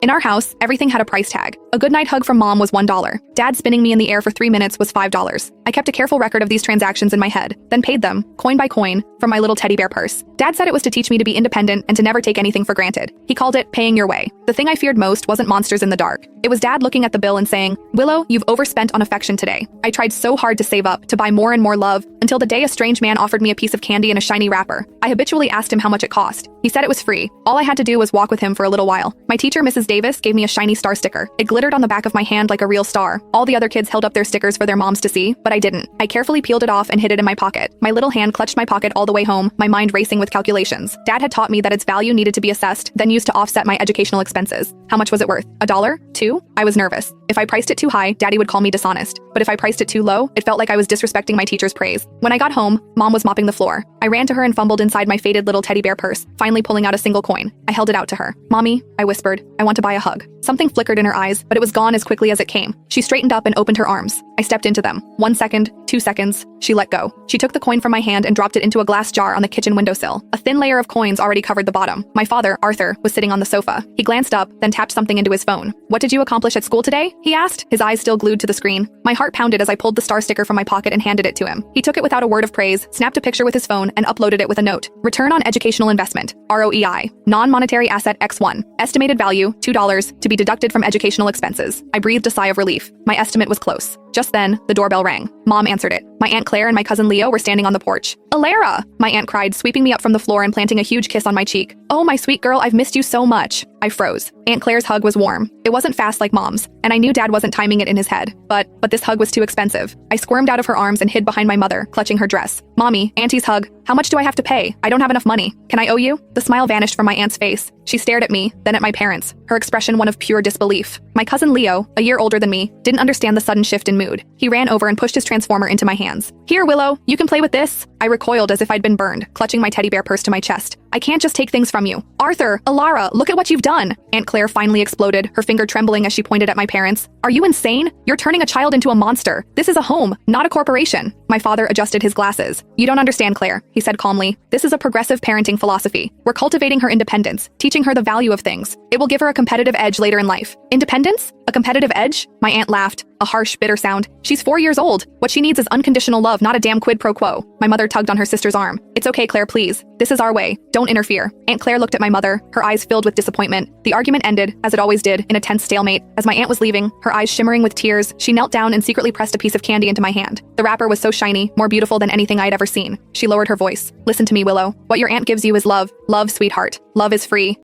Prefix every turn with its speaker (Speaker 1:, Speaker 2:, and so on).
Speaker 1: In our house, everything had a price tag. A goodnight hug from mom was $1. Dad spinning me in the air for 3 minutes was $5. I kept a careful record of these transactions in my head, then paid them, coin by coin, from my little teddy bear purse. Dad said it was to teach me to be independent and to never take anything for granted. He called it paying your way. The thing I feared most wasn't monsters in the dark. It was Dad looking at the bill and saying, "Willow, you've overspent on affection today." I tried so hard to save up, to buy more and more love, until the day a strange man offered me a piece of candy in a shiny wrapper. I habitually asked him how much it cost. He said it was free. All I had to do was walk with him for a little while. My teacher, Mrs. Davis, gave me a shiny star sticker. It glittered on the back of my hand like a real star. All the other kids held up their stickers for their moms to see, but I didn't. I carefully peeled it off and hid it in my pocket. My little hand clutched my pocket all the way home, my mind racing with calculations. Dad had taught me that its value needed to be assessed, then used to offset my educational expenses. How much was it worth? $1? $2? I was nervous. If I priced it too high, Daddy would call me dishonest. But if I priced it too low, it felt like I was disrespecting my teacher's praise. When I got home, Mom was mopping the floor. I ran to her and fumbled inside my faded little teddy bear purse, finally pulling out a single coin. I held it out to her. "Mommy," I whispered, "I want to buy a hug." Something flickered in her eyes, but it was gone as quickly as it came. She straightened up and opened her arms. I stepped into them. 1 second, 2 seconds. She let go. She took the coin from my hand and dropped it into a glass jar on the kitchen windowsill. A thin layer of coins already covered the bottom. My father, Arthur, was sitting on the sofa. He glanced up, then tapped something into his phone. "What did you accomplish at school today?" he asked, his eyes still glued to the screen. My heart pounded as I pulled the star sticker from my pocket and handed it to him. He took it without a word of praise, snapped a picture with his phone, and uploaded it with a note. "Return on educational investment, ROEI. Non-monetary asset X1. Estimated value, $2, to be deducted from educational expenses." I breathed a sigh of relief. My estimate was close. Just then, the doorbell rang. Mom answered it. My Aunt Claire and my cousin Leo were standing on the porch. "Alara!" my aunt cried, sweeping me up from the floor and planting a huge kiss on my cheek. "Oh, my sweet girl, I've missed you so much." I froze. Aunt Claire's hug was warm. It wasn't fast like Mom's, and I knew Dad wasn't timing it in his head. But this hug was too expensive. I squirmed out of her arms and hid behind my mother, clutching her dress. "Mommy, Auntie's hug. How much do I have to pay? I don't have enough money. Can I owe you?" The smile vanished from my aunt's face. She stared at me, then at my parents, her expression one of pure disbelief. My cousin Leo, a year older than me, didn't understand the sudden shift in mood. He ran over and pushed his transformer into my hands. "Here, Willow, you can play with this." I recoiled as if I'd been burned, clutching my teddy bear purse to my chest. "I can't just take things from you." "Arthur, Alara, look at what you've done." Aunt Claire finally exploded, her finger trembling as she pointed at my parents. "Are you insane? You're turning a child into a monster. This is a home, not a corporation." My father adjusted his glasses. "You don't understand, Claire," he said calmly. "This is a progressive parenting philosophy. We're cultivating her independence, teaching her the value of things. It will give her a competitive edge later in life." "Independence? A competitive edge?" My aunt laughed, a harsh, bitter sound. "She's 4 years old. What she needs is unconditional love, not a damn quid pro quo." My mother tugged on her sister's arm. "It's okay, Claire, please. This is our way. Don't interfere." Aunt Claire looked at my mother, her eyes filled with disappointment. The argument ended, as it always did, in a tense stalemate. As my aunt was leaving, her eyes shimmering with tears, she knelt down and secretly pressed a piece of candy into my hand. The wrapper was so shiny, more beautiful than anything I'd ever seen. She lowered her voice. "Listen to me, Willow. What your aunt gives you is love. Love, sweetheart. Love is free.